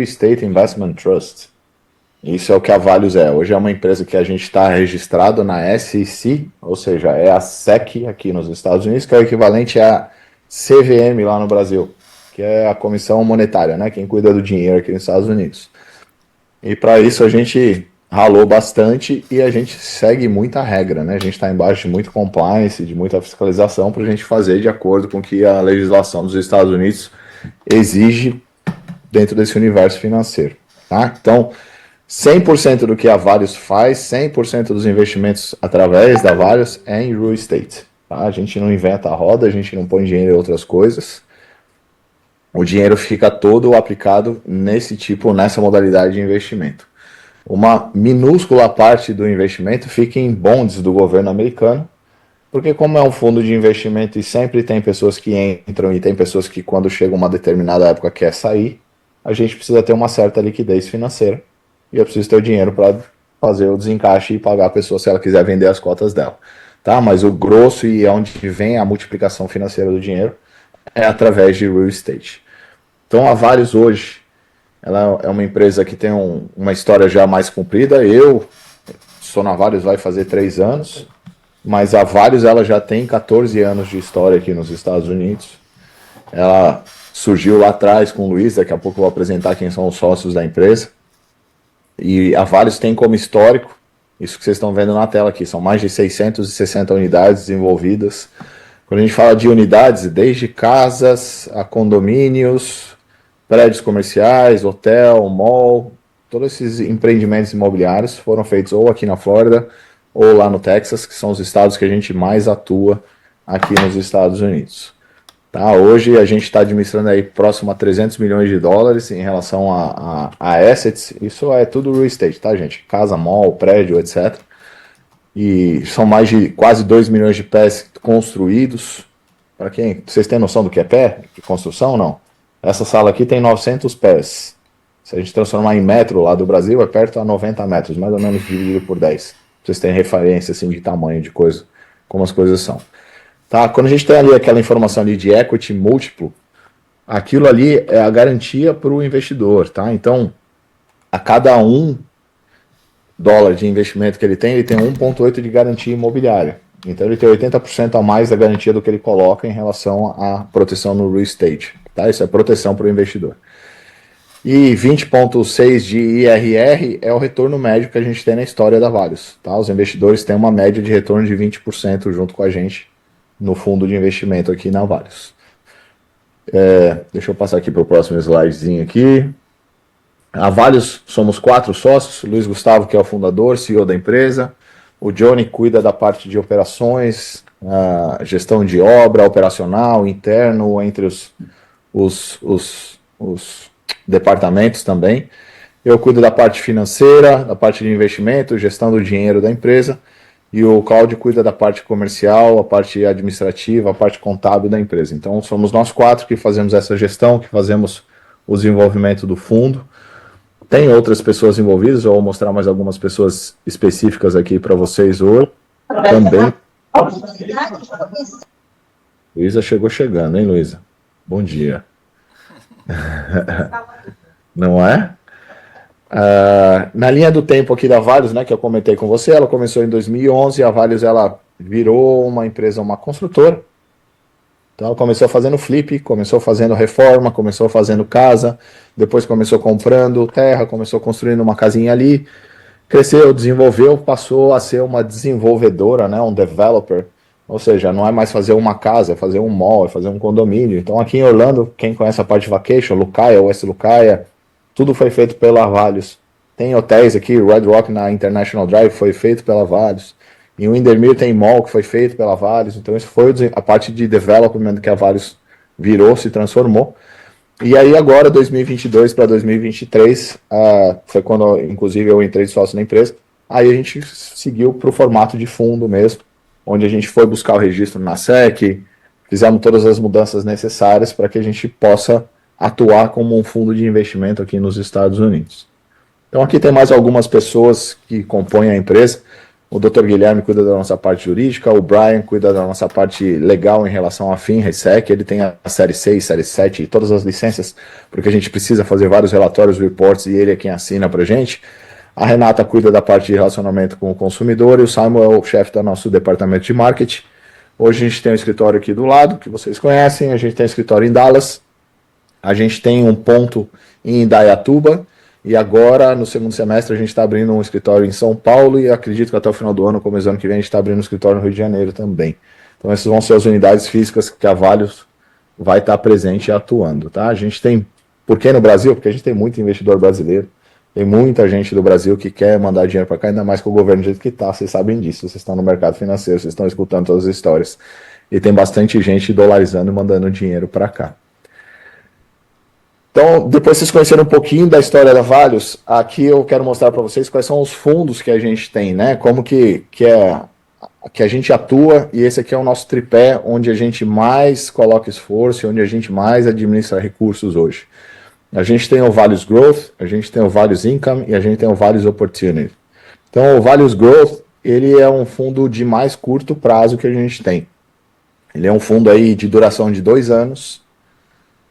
Estate Investment Trust. Isso é o que a Valios é. Hoje é uma empresa que a gente está registrado na SEC, ou seja, é a SEC aqui nos Estados Unidos, que é o equivalente à CVM lá no Brasil, que é a Comissão Monetária, né? Quem cuida do dinheiro aqui nos Estados Unidos. E para isso a gente ralou bastante e a gente segue muita regra, né? A gente está embaixo de muito compliance, de muita fiscalização para a gente fazer de acordo com o que a legislação dos Estados Unidos exige dentro desse universo financeiro, tá? Então, 100% do que a Valios faz, 100% dos investimentos através da Valios é em real estate, tá? A gente não inventa a roda, a gente não põe dinheiro em outras coisas. O dinheiro fica todo aplicado nessa modalidade de investimento. Uma minúscula parte do investimento fica em bonds do governo americano, porque como é um fundo de investimento e sempre tem pessoas que entram e tem pessoas que quando chega uma determinada época quer sair, a gente precisa ter uma certa liquidez financeira e eu preciso ter o dinheiro para fazer o desencaixe e pagar a pessoa se ela quiser vender as cotas dela. Tá? Mas o grosso e onde vem a multiplicação financeira do dinheiro é através de real estate. Então a Valios hoje, ela é uma empresa que tem uma história já mais comprida. Eu sou na Valios, vai fazer 3 anos, mas a Valios ela já tem 14 anos de história aqui nos Estados Unidos. Ela surgiu lá atrás com o Luiz, daqui a pouco eu vou apresentar quem são os sócios da empresa. E a Valios tem como histórico, isso que vocês estão vendo na tela aqui, são mais de 660 unidades desenvolvidas. Quando a gente fala de unidades, desde casas a condomínios, prédios comerciais, hotel, mall, todos esses empreendimentos imobiliários foram feitos ou aqui na Flórida ou lá no Texas, que são os estados que a gente mais atua aqui nos Estados Unidos. Tá? Hoje a gente está administrando aí próximo a 300 milhões de dólares em relação a assets. Isso é tudo real estate, tá, gente? Casa, mall, prédio, etc. E são mais de quase 2 milhões de pés construídos. Para quem? Vocês têm noção do que é pé de construção ou não? Essa sala aqui tem 900 pés. Se a gente transformar em metro lá do Brasil, é perto a 90 metros, mais ou menos dividido por 10. Vocês têm referência assim, de tamanho de coisa, como as coisas são. Tá? Quando a gente tem ali aquela informação ali de equity múltiplo, aquilo ali é a garantia para o investidor. Tá? Então, a cada $1 de investimento que ele tem 1,8 de garantia imobiliária. Então ele tem 80% a mais da garantia do que ele coloca em relação à proteção no real estate. Tá? Isso é proteção para o investidor. E 20,6 de IRR é o retorno médio que a gente tem na história da Valios. Tá? Os investidores têm uma média de retorno de 20% junto com a gente no fundo de investimento aqui na Valios. Deixa eu passar aqui para o próximo slidezinho aqui. A Valios somos 4 sócios, Luiz Gustavo, que é o fundador, CEO da empresa, o Johnny cuida da parte de operações, a gestão de obra, operacional, interno, entre os departamentos também. Eu cuido da parte financeira, da parte de investimento, gestão do dinheiro da empresa, e o Claudio cuida da parte comercial, a parte administrativa, a parte contábil da empresa. Então somos nós 4 que fazemos essa gestão, que fazemos o desenvolvimento do fundo. Tem outras pessoas envolvidas, eu vou mostrar mais algumas pessoas específicas aqui para vocês hoje. Também. Luísa chegou chegando, hein, Luísa? Bom dia. Não é? Na linha do tempo aqui da Valios, né, que eu comentei com você, ela começou em 2011, a Valios ela virou uma empresa, uma construtora. Então ela começou fazendo flip, começou fazendo reforma, começou fazendo casa, depois começou comprando terra, começou construindo uma casinha ali, cresceu, desenvolveu, passou a ser uma desenvolvedora, né, um developer, ou seja, não é mais fazer uma casa, é fazer um mall, é fazer um condomínio. Então aqui em Orlando, quem conhece a parte de vacation, Lucaia, West Lucaia, tudo foi feito pela Valios. Tem hotéis aqui, Red Rock na International Drive foi feito pela Valios. Em Windermere tem mall que foi feito pela Valios. Então isso foi a parte de development que a Valios virou, se transformou. E aí agora, 2022 para 2023, foi quando inclusive eu entrei de sócio na empresa. Aí a gente seguiu para o formato de fundo mesmo, onde a gente foi buscar o registro na SEC, fizemos todas as mudanças necessárias para que a gente possa atuar como um fundo de investimento aqui nos Estados Unidos. Então aqui tem mais algumas pessoas que compõem a empresa. O Dr. Guilherme cuida da nossa parte jurídica, o Brian cuida da nossa parte legal em relação à FIM, RESEC, ele tem a série 6, série 7 e todas as licenças, porque a gente precisa fazer vários relatórios, reports, e ele é quem assina pra gente. A Renata cuida da parte de relacionamento com o consumidor e o Simon é o chefe do nosso departamento de marketing. Hoje a gente tem um escritório aqui do lado, que vocês conhecem, a gente tem um escritório em Dallas, a gente tem um ponto em Indaiatuba, e agora, no segundo semestre, a gente está abrindo um escritório em São Paulo e acredito que até o final do ano, começo do ano que vem, a gente está abrindo um escritório no Rio de Janeiro também. Então, essas vão ser as unidades físicas que a Valios vai estar presente e atuando. Tá? A gente tem, por que no Brasil? Porque a gente tem muito investidor brasileiro, tem muita gente do Brasil que quer mandar dinheiro para cá, ainda mais com o governo do jeito que está, vocês sabem disso, vocês estão no mercado financeiro, vocês estão escutando todas as histórias. E tem bastante gente dolarizando e mandando dinheiro para cá. Então, depois vocês conhecerem um pouquinho da história da Valios, aqui eu quero mostrar para vocês quais são os fundos que a gente tem, né? Como que a gente atua, e esse aqui é o nosso tripé, onde a gente mais coloca esforço, onde a gente mais administra recursos hoje. A gente tem o Valios Growth, a gente tem o Valios Income e a gente tem o Valios Opportunity. Então, o Valios Growth, ele é um fundo de mais curto prazo que a gente tem. Ele é um fundo aí de duração de 2 anos.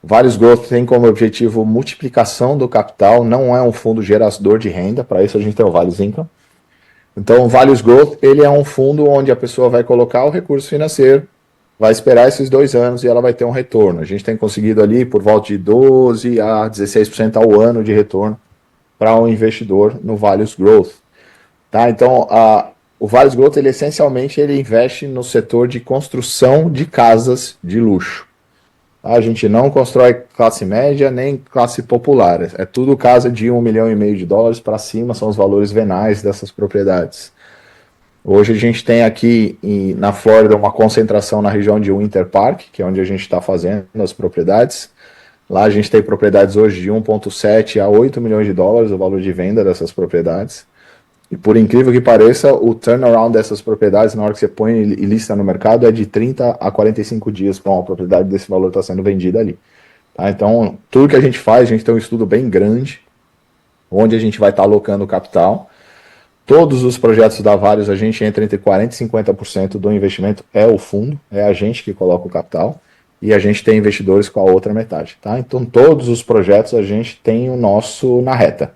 Valios Growth tem como objetivo multiplicação do capital, não é um fundo gerador de renda, para isso a gente tem o Valios Income. Então, o Valios Growth, ele é um fundo onde a pessoa vai colocar o recurso financeiro, vai esperar esses 2 anos e ela vai ter um retorno. A gente tem conseguido ali por volta de 12% a 16% ao ano de retorno para um investidor no Valios Growth. Tá? Então, o Valios Growth, ele essencialmente ele investe no setor de construção de casas de luxo. A gente não constrói classe média nem classe popular. É tudo casa de $1,5 milhão para cima, são os valores venais dessas propriedades. Hoje a gente tem aqui na Flórida uma concentração na região de Winter Park, que é onde a gente está fazendo as propriedades. Lá a gente tem propriedades hoje de 1,7 a 8 milhões de dólares, o valor de venda dessas propriedades. E por incrível que pareça, o turnaround dessas propriedades, na hora que você põe e lista no mercado, é de 30 a 45 dias para uma propriedade desse valor estar sendo vendida ali. Tá? Então, tudo que a gente faz, a gente tem um estudo bem grande, onde a gente vai estar alocando o capital. Todos os projetos da Valios, a gente entra entre 40% e 50% do investimento, é o fundo, é a gente que coloca o capital, e a gente tem investidores com a outra metade. Tá? Então, todos os projetos, a gente tem o nosso na reta.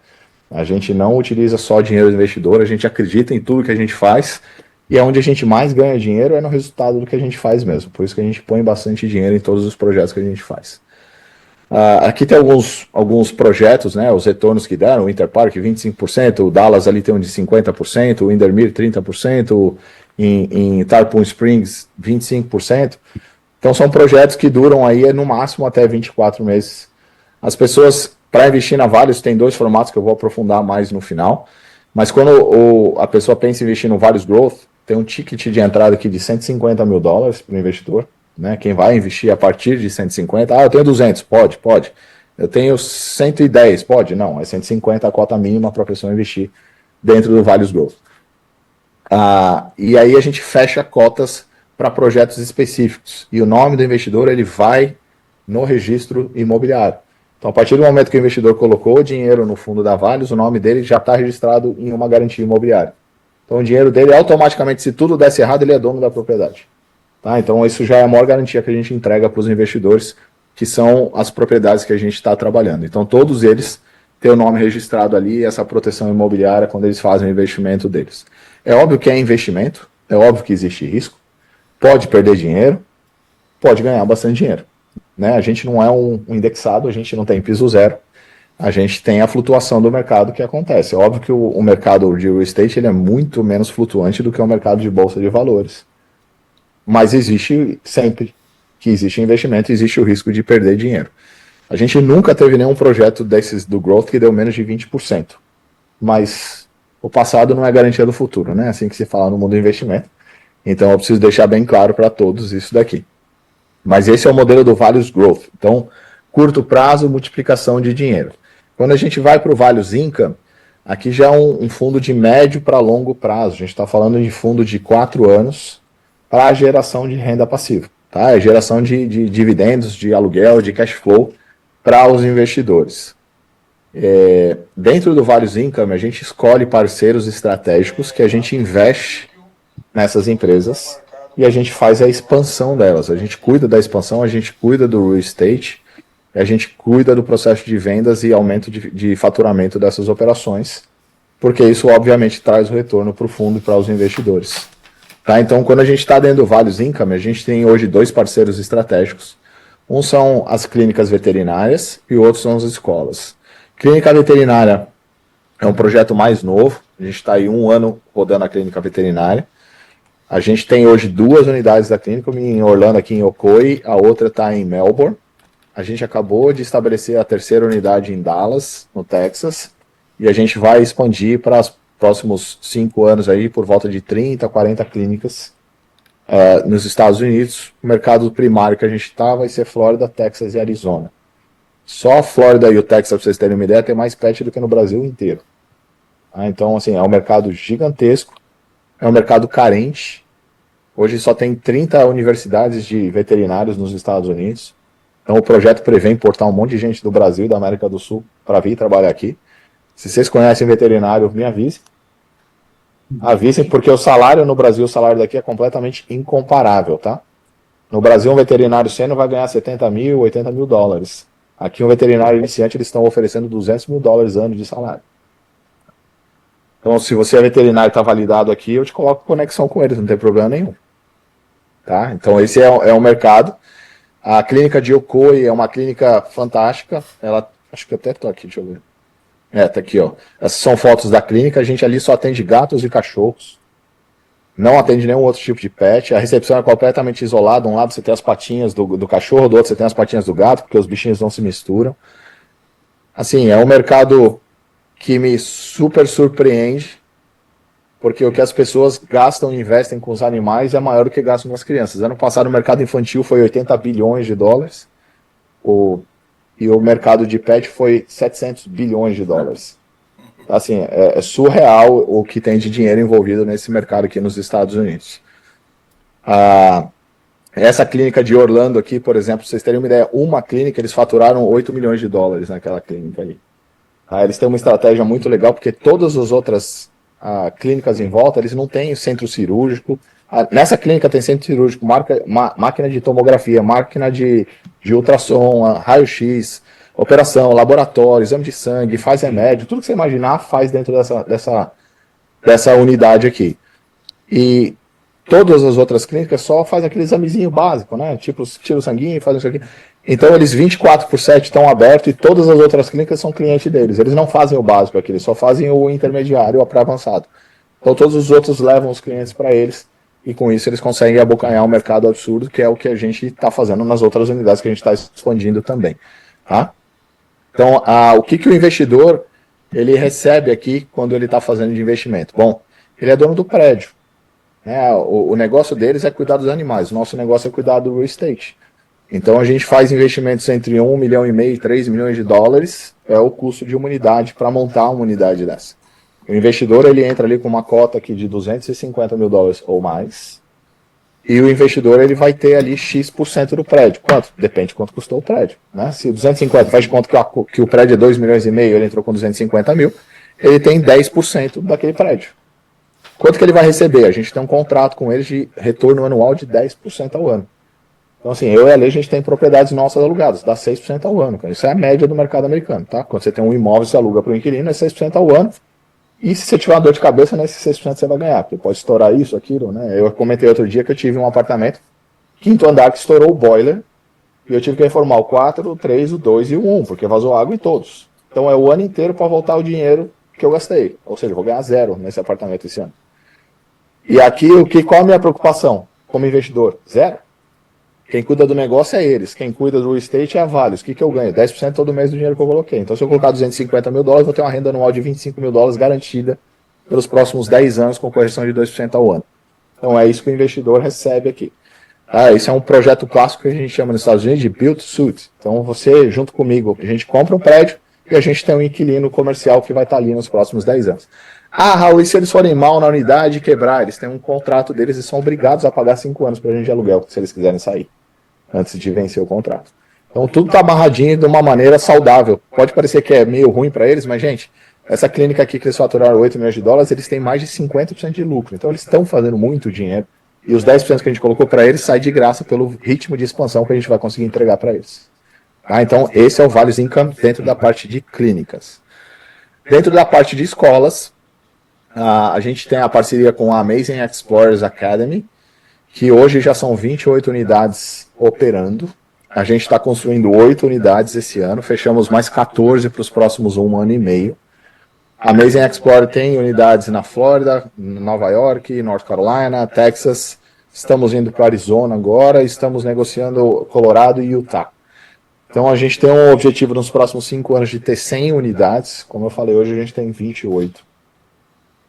A gente não utiliza só dinheiro do investidor, a gente acredita em tudo que a gente faz, e é onde a gente mais ganha dinheiro é no resultado do que a gente faz mesmo. Por isso que a gente põe bastante dinheiro em todos os projetos que a gente faz. Aqui tem alguns projetos, né, os retornos que deram, o Winter Park 25%, o Dallas ali tem um de 50%, o Windermere 30%, em Tarpon Springs 25%. Então são projetos que duram aí no máximo até 24 meses. As pessoas, para investir na Valios, tem 2 formatos que eu vou aprofundar mais no final, mas quando a pessoa pensa em investir no Valios Growth, tem um ticket de entrada aqui de $150 mil para o investidor. Né? Quem vai investir a partir de 150, eu tenho 200, pode. Eu tenho 110, pode? Não, é 150 a cota mínima para a pessoa investir dentro do Valios Growth. E aí a gente fecha cotas para projetos específicos, e o nome do investidor ele vai no registro imobiliário. Então, a partir do momento que o investidor colocou o dinheiro no fundo da Valios, o nome dele já está registrado em uma garantia imobiliária. Então, o dinheiro dele, automaticamente, se tudo desse errado, ele é dono da propriedade. Tá? Então, isso já é a maior garantia que a gente entrega para os investidores, que são as propriedades que a gente está trabalhando. Então, todos eles têm o nome registrado ali e essa proteção imobiliária quando eles fazem o investimento deles. É óbvio que é investimento, é óbvio que existe risco, pode perder dinheiro, pode ganhar bastante dinheiro. Né? A gente não é um indexado, a gente não tem piso zero, a gente tem a flutuação do mercado que acontece. É óbvio que o mercado de real estate ele é muito menos flutuante do que o mercado de bolsa de valores. Mas existe sempre que existe investimento, existe o risco de perder dinheiro. A gente nunca teve nenhum projeto desses do Growth que deu menos de 20%. Mas o passado não é garantia do futuro, né? Assim que se fala no mundo do investimento. Então eu preciso deixar bem claro para todos isso daqui. Mas esse é o modelo do Valios Growth. Então, curto prazo, multiplicação de dinheiro. Quando a gente vai para o Valios Income, aqui já é um fundo de médio para longo prazo. A gente está falando de fundo de 4 anos para a geração de renda passiva. Tá? É geração de dividendos, de aluguel, de cash flow para os investidores. Dentro do Valius Income, a gente escolhe parceiros estratégicos que a gente investe nessas empresas e a gente faz a expansão delas. A gente cuida da expansão, a gente cuida do real estate, a gente cuida do processo de vendas e aumento de faturamento dessas operações, porque isso obviamente traz o retorno para o fundo e para os investidores. Tá? Então, quando a gente está dentro do Valius Income, a gente tem hoje 2 parceiros estratégicos. Um são as clínicas veterinárias e o outro são as escolas. Clínica veterinária é um projeto mais novo, a gente está aí 1 ano rodando a clínica veterinária. A gente tem hoje 2 unidades da clínica, uma em Orlando, aqui em Ocoee, a outra está em Melbourne. A gente acabou de estabelecer a 3ª unidade em Dallas, no Texas, e a gente vai expandir para os próximos 5 anos aí, por volta de 30, 40 clínicas nos Estados Unidos. O mercado primário que a gente está vai ser Flórida, Texas e Arizona. Só a Flórida e o Texas, para vocês terem uma ideia, tem mais pet do que no Brasil inteiro. Então, assim, é um mercado gigantesco, é um mercado carente. Hoje só tem 30 universidades de veterinários nos Estados Unidos. Então, o projeto prevê importar um monte de gente do Brasil e da América do Sul para vir trabalhar aqui. Se vocês conhecem veterinário, me avisem. Avisem, porque o salário no Brasil, o salário daqui é completamente incomparável, tá? No Brasil, um veterinário sênior vai ganhar 70 mil, 80 mil dólares. Aqui, um veterinário iniciante, eles estão oferecendo 200 mil dólares ano de salário. Então, se você é veterinário e está validado aqui, eu te coloco conexão com eles, não tem problema nenhum. Tá? Então, esse é um mercado. A clínica de Ocoee é uma clínica fantástica. Ela, acho que até estou aqui, deixa eu ver. Tá aqui, ó. Essas são fotos da clínica. A gente ali só atende gatos e cachorros. Não atende nenhum outro tipo de pet. A recepção é completamente isolada. Um lado você tem as patinhas do cachorro, do outro você tem as patinhas do gato, porque os bichinhos não se misturam. Assim, é um mercado que me super surpreende, porque o que as pessoas gastam e investem com os animais é maior do que gastam com as crianças. Ano passado o mercado infantil foi 80 bilhões de dólares, e o mercado de pet foi 700 bilhões de dólares. Assim, é surreal o que tem de dinheiro envolvido nesse mercado aqui nos Estados Unidos. Essa clínica de Orlando aqui, por exemplo, pra vocês terem uma ideia, uma clínica, eles faturaram 8 milhões de dólares naquela clínica ali. Eles têm uma estratégia muito legal, porque todas as outras clínicas em volta, eles não têm centro cirúrgico. Nessa clínica tem centro cirúrgico, máquina de tomografia, máquina de ultrassom, raio-x, operação, laboratório, exame de sangue, faz remédio, tudo que você imaginar faz dentro dessa unidade aqui. E todas as outras clínicas só fazem aquele examezinho básico, né? Tipo, tira o sanguinho, faz isso aqui. Então, eles 24/7 estão abertos e todas as outras clínicas são clientes deles. Eles não fazem o básico aqui, eles só fazem o intermediário, o pré-avançado. Então, todos os outros levam os clientes para eles e, com isso, eles conseguem abocanhar um mercado absurdo, que é o que a gente está fazendo nas outras unidades que a gente está expandindo também. Tá? Então, o que o investidor ele recebe aqui quando ele está fazendo de investimento? Bom, ele é dono do prédio. Né? O negócio deles é cuidar dos animais. O nosso negócio é cuidar do real estate. Então, a gente faz investimentos entre 1,5 milhão e 3 milhões de dólares, é o custo de uma unidade para montar uma unidade dessa. O investidor ele entra ali com uma cota aqui de 250 mil dólares ou mais, e o investidor ele vai ter ali X% do prédio. Quanto? Depende de quanto custou o prédio. Né? Se 250, faz de conta que o prédio é 2 milhões e meio, ele entrou com 250 mil, ele tem 10% daquele prédio. Quanto que ele vai receber? A gente tem um contrato com eles de retorno anual de 10% ao ano. Então, assim, eu e a Lei, a gente tem propriedades nossas alugadas, dá 6% ao ano. Isso é a média do mercado americano, tá? Quando você tem um imóvel, você aluga para o inquilino, é 6% ao ano. E se você tiver uma dor de cabeça, nesse 6% você vai ganhar, porque pode estourar isso, aquilo, né? Eu comentei outro dia que eu tive um apartamento, 5º andar, que estourou o boiler, e eu tive que informar o 4, o 3, o 2 e o 1, porque vazou água em todos. Então é o ano inteiro para voltar o dinheiro que eu gastei. Ou seja, eu vou ganhar 0 nesse apartamento esse ano. E aqui, qual a minha preocupação como investidor? 0. Quem cuida do negócio é eles. Quem cuida do real estate é a Valius. O que eu ganho? 10% todo mês do dinheiro que eu coloquei. Então, se eu colocar 250 mil dólares, vou ter uma renda anual de 25 mil dólares garantida pelos próximos 10 anos, com correção de 2% ao ano. Então, é isso que o investidor recebe aqui. Esse é um projeto clássico que a gente chama nos Estados Unidos de Build to Suit. Então, você, junto comigo, a gente compra um prédio e a gente tem um inquilino comercial que vai estar ali nos próximos 10 anos. Raul, e se eles forem mal na unidade e quebrar? Eles têm um contrato deles e são obrigados a pagar 5 anos para a gente de aluguel, se eles quiserem sair, antes de vencer o contrato. Então tudo está amarradinho de uma maneira saudável. Pode parecer que é meio ruim para eles, mas, gente, essa clínica aqui que eles faturaram US$ 8 milhões, eles têm mais de 50% de lucro. Então eles estão fazendo muito dinheiro. E os 10% que a gente colocou para eles sai de graça pelo ritmo de expansão que a gente vai conseguir entregar para eles. Tá? Então esse é o Values Income dentro da parte de clínicas. Dentro da parte de escolas, a gente tem a parceria com a Amazing Explorers Academy, que hoje já são 28 unidades operando. A gente está construindo 8 unidades esse ano, fechamos mais 14 para os próximos 1 ano e meio. A Amazing Explorer tem unidades na Flórida, Nova York, North Carolina, Texas. Estamos indo para Arizona agora, estamos negociando Colorado e Utah. Então a gente tem um objetivo nos próximos 5 anos de ter 100 unidades. Como eu falei, hoje a gente tem 28.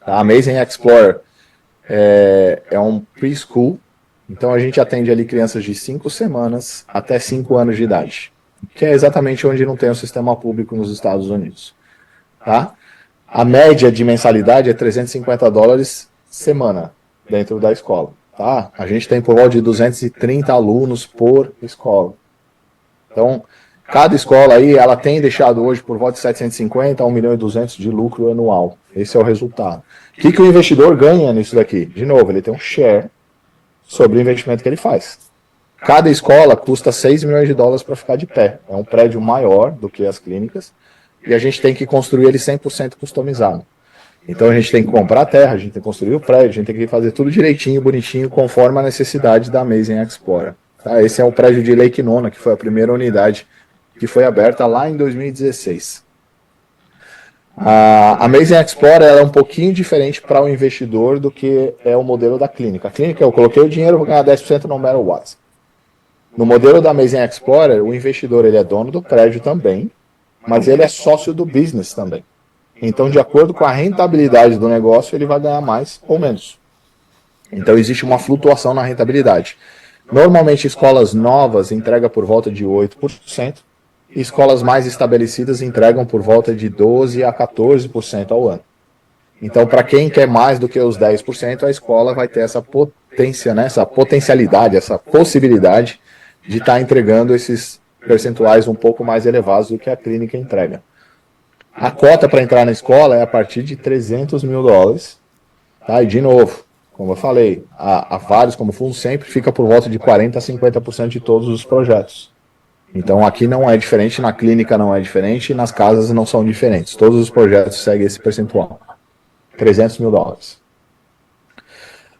A Amazing Explorer é um preschool, então a gente atende ali crianças de 5 semanas até 5 anos de idade, que é exatamente onde não tem o sistema público nos Estados Unidos. Tá? A média de mensalidade é $350 semana dentro da escola. Tá? A gente tem por volta de 230 alunos por escola. Então, cada escola aí, ela tem deixado hoje por volta de 750 a 1.200.000 de lucro anual. Esse é o resultado. O que o investidor ganha nisso daqui? De novo, ele tem um share sobre o investimento que ele faz. Cada escola custa $6 milhões para ficar de pé. É um prédio maior do que as clínicas e a gente tem que construir ele 100% customizado. Então a gente tem que comprar a terra, a gente tem que construir o prédio, a gente tem que fazer tudo direitinho, bonitinho, conforme a necessidade da Amazing Explorer. Tá? Esse é o prédio de Lake Nona, que foi a primeira unidade que foi aberta lá em 2016. A Amazing Explorer é um pouquinho diferente para o investidor do que é o modelo da clínica. A clínica, eu coloquei o dinheiro, vou ganhar 10% no matter what. No modelo da Amazing Explorer, o investidor ele é dono do prédio também, mas ele é sócio do business também. Então, de acordo com a rentabilidade do negócio, ele vai ganhar mais ou menos. Então, existe uma flutuação na rentabilidade. Normalmente, escolas novas entregam por volta de 8%, e escolas mais estabelecidas entregam por volta de 12% a 14% ao ano. Então, para quem quer mais do que os 10%, a escola vai ter essa potência, né, essa potencialidade, essa possibilidade de estar entregando esses percentuais um pouco mais elevados do que a clínica entrega. A cota para entrar na escola é a partir de $300 mil. Tá? E, de novo, como eu falei, a Values, como fundo sempre, fica por volta de 40% a 50% de todos os projetos. Então, aqui não é diferente, na clínica não é diferente, e nas casas não são diferentes. Todos os projetos seguem esse percentual. $300 mil.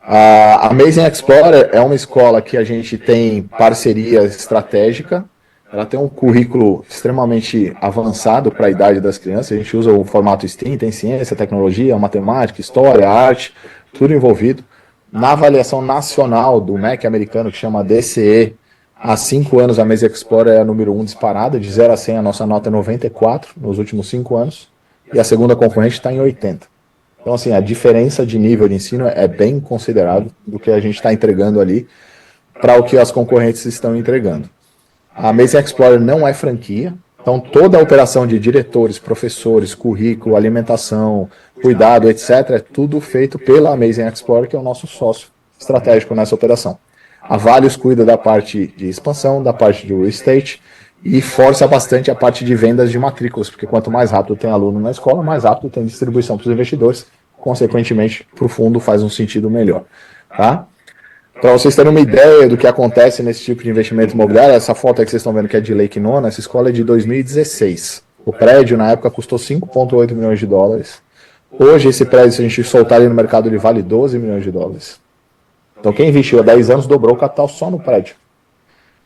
A Amazing Explorer é uma escola que a gente tem parceria estratégica. Ela tem um currículo extremamente avançado para a idade das crianças. A gente usa o formato STEAM, tem ciência, tecnologia, matemática, história, arte, tudo envolvido. Na avaliação nacional do MEC americano, que chama DCE, há 5 anos a Amazing Explorer é a número 1 disparada, de 0 a 100 a nossa nota é 94 nos últimos 5 anos, e a segunda concorrente está em 80. Então, assim, a diferença de nível de ensino é bem considerável do que a gente está entregando ali para o que as concorrentes estão entregando. A Amazing Explorer não é franquia, então toda a operação de diretores, professores, currículo, alimentação, cuidado, etc., é tudo feito pela Amazing Explorer, que é o nosso sócio estratégico nessa operação. A Values cuida da parte de expansão, da parte de real estate e força bastante a parte de vendas de matrículas, porque quanto mais rápido tem aluno na escola, mais rápido tem distribuição para os investidores, consequentemente, para o fundo faz um sentido melhor. Tá? Para vocês terem uma ideia do que acontece nesse tipo de investimento imobiliário, essa foto aí que vocês estão vendo que é de Lake Nona, essa escola é de 2016. O prédio, na época, custou $5,8 milhões. Hoje, esse prédio, se a gente soltar ele no mercado, ele vale $12 milhões. Então, quem investiu há 10 anos dobrou o capital só no prédio.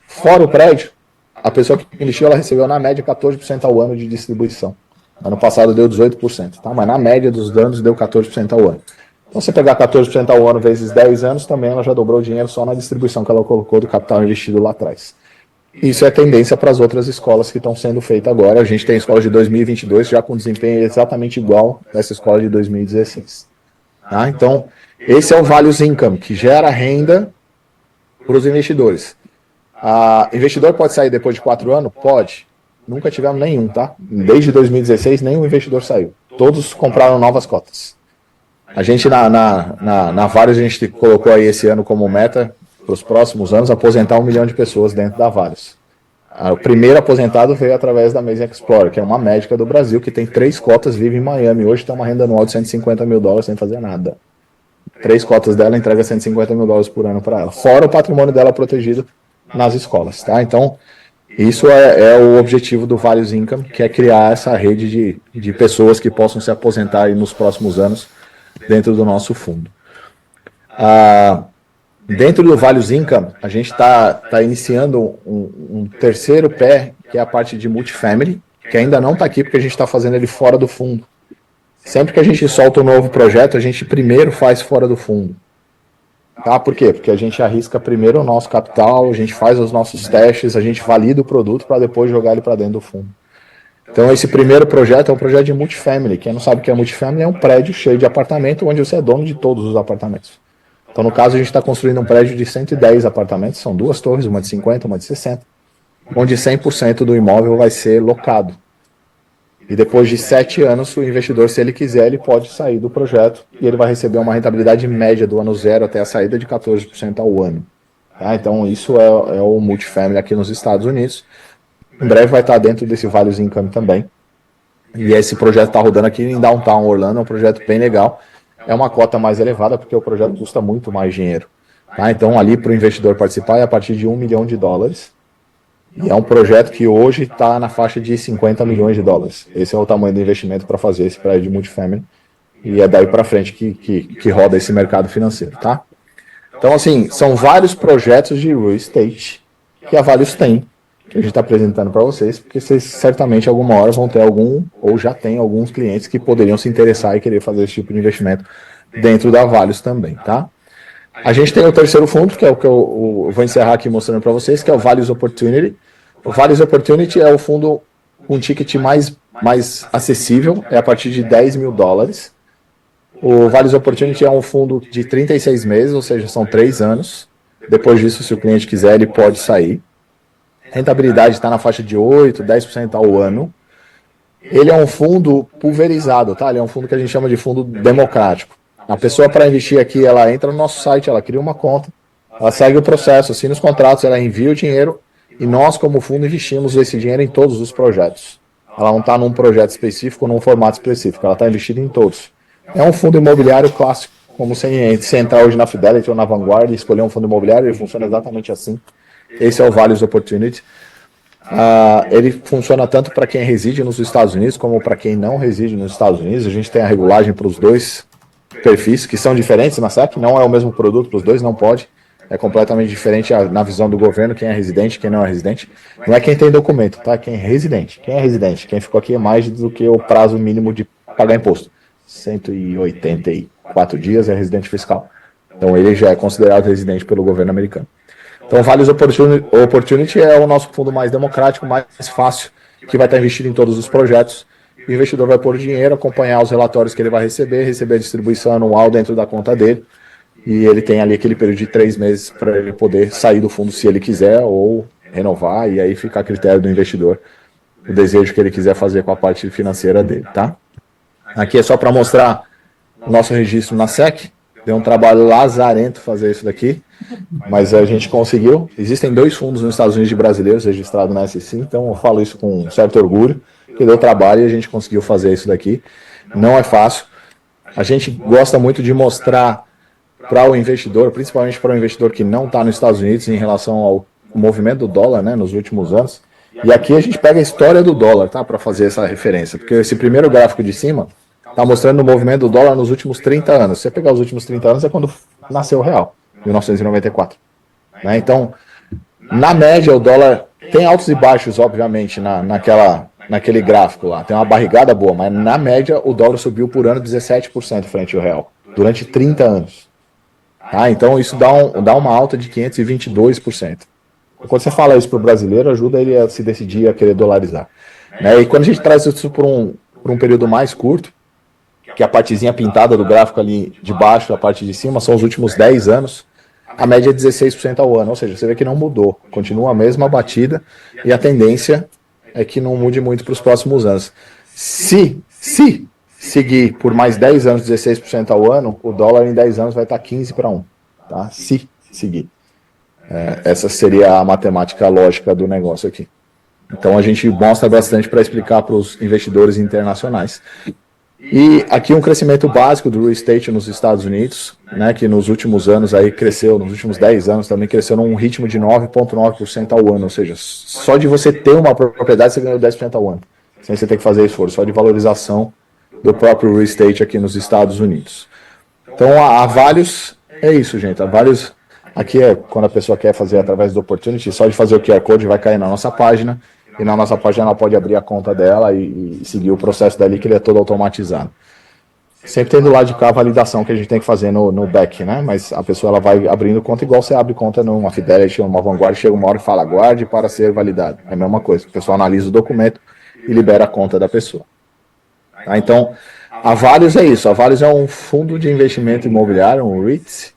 Fora o prédio, a pessoa que investiu, ela recebeu, na média, 14% ao ano de distribuição. Ano passado deu 18%, tá? Mas na média dos anos deu 14% ao ano. Então, você pegar 14% ao ano vezes 10 anos, também ela já dobrou o dinheiro só na distribuição que ela colocou do capital investido lá atrás. Isso é tendência para as outras escolas que estão sendo feitas agora. A gente tem escola de 2022 já com desempenho exatamente igual a essa escola de 2016. Tá? Então, esse é o Values Income, que gera renda para os investidores. O investidor pode sair depois de 4 anos? Pode. Nunca tivemos nenhum, tá? Desde 2016, nenhum investidor saiu. Todos compraram novas cotas. A gente, na Values, a gente colocou aí esse ano como meta, para os próximos anos, aposentar 1 milhão de pessoas dentro da Values. O primeiro aposentado veio através da Amazing Explorer, que é uma médica do Brasil, que tem 3 cotas, vive em Miami. Hoje tem uma renda anual de $150 mil sem fazer nada. 3 cotas dela entrega $150 mil por ano para ela. Fora o patrimônio dela protegido nas escolas, tá? Então, isso é o objetivo do Values Income, que é criar essa rede de pessoas que possam se aposentar aí nos próximos anos dentro do nosso fundo. Dentro do Values Income, a gente está iniciando um terceiro pé, que é a parte de multifamily, que ainda não está aqui porque a gente está fazendo ele fora do fundo. Sempre que a gente solta um novo projeto, a gente primeiro faz fora do fundo. Tá? Por quê? Porque a gente arrisca primeiro o nosso capital, a gente faz os nossos testes, a gente valida o produto para depois jogar ele para dentro do fundo. Então esse primeiro projeto é um projeto de multifamily. Quem não sabe o que é multifamily é um prédio cheio de apartamento onde você é dono de todos os apartamentos. Então no caso a gente está construindo um prédio de 110 apartamentos, são 2 torres, uma de 50, uma de 60, onde 100% do imóvel vai ser locado. E depois de 7 anos, o investidor, se ele quiser, ele pode sair do projeto e ele vai receber uma rentabilidade média do ano zero até a saída de 14% ao ano. Tá? Então, isso é o multifamily aqui nos Estados Unidos. Em breve vai estar dentro desse Values Income também. E esse projeto está rodando aqui em Downtown Orlando, é um projeto bem legal. É uma cota mais elevada porque o projeto custa muito mais dinheiro. Tá? Então, ali para o investidor participar é a partir de $1 milhão. E é um projeto que hoje está na faixa de $50 milhões. Esse é o tamanho do investimento para fazer esse prédio de multifamily. E é daí para frente que roda esse mercado financeiro, tá? Então, assim, são vários projetos de real estate que a Values tem, que a gente está apresentando para vocês, porque vocês certamente alguma hora vão ter algum, ou já tem alguns clientes que poderiam se interessar e querer fazer esse tipo de investimento dentro da Values também, tá? A gente tem o terceiro fundo, que é o que eu vou encerrar aqui mostrando para vocês, que é o Values Opportunity. O Values Opportunity é o fundo com um ticket mais acessível, é a partir de $10 mil. O Values Opportunity é um fundo de 36 meses, ou seja, são 3 anos. Depois disso, se o cliente quiser, ele pode sair. A rentabilidade está na faixa de 8%, 10% ao ano. Ele é um fundo pulverizado, tá? Ele é um fundo que a gente chama de fundo democrático. A pessoa, para investir aqui, ela entra no nosso site, ela cria uma conta, ela segue o processo, assina os contratos, ela envia o dinheiro e nós, como fundo, investimos esse dinheiro em todos os projetos. Ela não está num projeto específico, num formato específico, ela está investida em todos. É um fundo imobiliário clássico, como você entrar hoje na Fidelity ou na Vanguard e escolher um fundo imobiliário, ele funciona exatamente assim. Esse é o Values Opportunity. Ele funciona tanto para quem reside nos Estados Unidos como para quem não reside nos Estados Unidos. A gente tem a regulagem para os dois perfis, que são diferentes na SEC, não é o mesmo produto para os dois, não pode. É completamente diferente na visão do governo, quem é residente, quem não é residente. Não é quem tem documento, tá? Quem é residente. Quem é residente? Quem ficou aqui é mais do que o prazo mínimo de pagar imposto. 184 dias é residente fiscal. Então ele já é considerado residente pelo governo americano. Então, Values Opportunity é o nosso fundo mais democrático, mais fácil, que vai estar investido em todos os projetos. O investidor vai pôr dinheiro, acompanhar os relatórios que ele vai receber a distribuição anual dentro da conta dele, e ele tem ali aquele período de 3 meses para ele poder sair do fundo se ele quiser, ou renovar, e aí fica a critério do investidor o desejo que ele quiser fazer com a parte financeira dele, tá? Aqui é só para mostrar o nosso registro na SEC. Deu um trabalho lazarento fazer isso daqui, mas a gente conseguiu. Existem 2 fundos nos Estados Unidos de brasileiros registrados na SEC, então eu falo isso com um certo orgulho, que deu trabalho e a gente conseguiu fazer isso daqui. Não é fácil. A gente gosta muito de mostrar para o investidor, principalmente para o investidor que não está nos Estados Unidos, em relação ao movimento do dólar, né, nos últimos anos. E aqui a gente pega a história do dólar, tá, para fazer essa referência, porque esse primeiro gráfico de cima está mostrando o movimento do dólar nos últimos 30 anos. Se você pegar os últimos 30 anos, é quando nasceu o real, 1994. Né? Então, na média, o dólar tem altos e baixos, obviamente, naquele gráfico lá. Tem uma barrigada boa, mas na média, o dólar subiu por ano 17% frente ao real, durante 30 anos. Tá? Então, isso dá uma alta de 522%. Quando você fala isso para o brasileiro, ajuda ele a se decidir a querer dolarizar. Né? E quando a gente traz isso por um período mais curto, que a partezinha pintada do gráfico ali de baixo, a parte de cima, são os últimos 10 anos, a média é 16% ao ano, ou seja, você vê que não mudou, continua a mesma batida e a tendência é que não mude muito para os próximos anos. Se seguir por mais 10 anos 16% ao ano, o dólar em 10 anos vai estar 15-1, tá? Se seguir. Essa seria a matemática lógica do negócio aqui. Então a gente mostra bastante para explicar para os investidores internacionais. E aqui um crescimento básico do real estate nos Estados Unidos, né, que nos últimos anos aí cresceu, nos últimos 10 anos também cresceu num ritmo de 9,9% ao ano, ou seja, só de você ter uma propriedade você ganhou 10% ao ano, sem você ter que fazer esforço, só de valorização do próprio real estate aqui nos Estados Unidos. Então a Valius é isso, gente, a Valius aqui é quando a pessoa quer fazer através do Opportunity, só de fazer o QR Code vai cair na nossa página, e na nossa página ela pode abrir a conta dela e seguir o processo dali, que ele é todo automatizado. Sempre tendo lá de cá a validação que a gente tem que fazer no back, né? Mas a pessoa ela vai abrindo conta igual você abre conta numa Fidelity ou numa Vanguard, chega uma hora e fala, aguarde para ser validado. É a mesma coisa, o pessoal analisa o documento e libera a conta da pessoa. Tá? Então, a Valius é isso, a Valius é um fundo de investimento imobiliário, um REIT,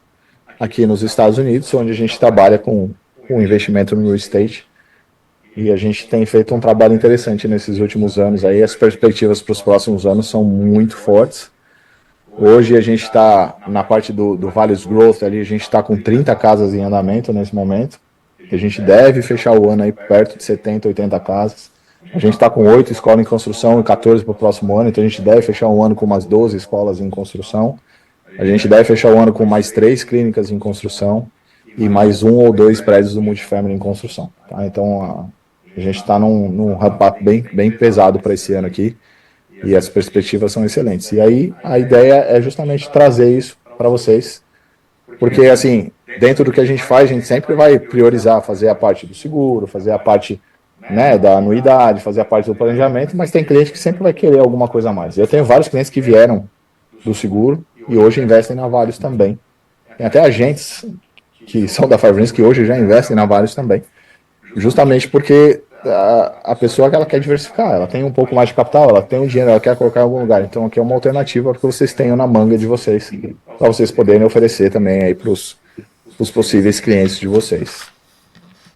aqui nos Estados Unidos, onde a gente trabalha com investimento no real estate. E a gente tem feito um trabalho interessante nesses últimos anos aí. As perspectivas para os próximos anos são muito fortes. Hoje a gente está na parte do Valius Growth ali, a gente está com 30 casas em andamento nesse momento. A gente deve fechar o ano aí perto de 70, 80 casas. A gente está com 8 escolas em construção e 14 para o próximo ano, então a gente deve fechar o ano com umas 12 escolas em construção. A gente deve fechar o ano com mais 3 clínicas em construção e mais 1 ou 2 prédios do multifamily em construção. Tá? Então a gente está num ramp-up bem pesado para esse ano aqui e as perspectivas são excelentes. E aí a ideia é justamente trazer isso para vocês, porque assim, dentro do que a gente faz, a gente sempre vai priorizar fazer a parte do seguro, fazer a parte, né, da anuidade, fazer a parte do planejamento, mas tem cliente que sempre vai querer alguma coisa a mais. Eu tenho vários clientes que vieram do seguro e hoje investem na Valius também. Tem até agentes que são da Five Rings que hoje já investem na Valius também. Justamente porque a pessoa que ela quer diversificar, ela tem um pouco mais de capital, ela tem um dinheiro, ela quer colocar em algum lugar. Então aqui é uma alternativa que vocês tenham na manga de vocês, para vocês poderem oferecer também aí para os possíveis clientes de vocês.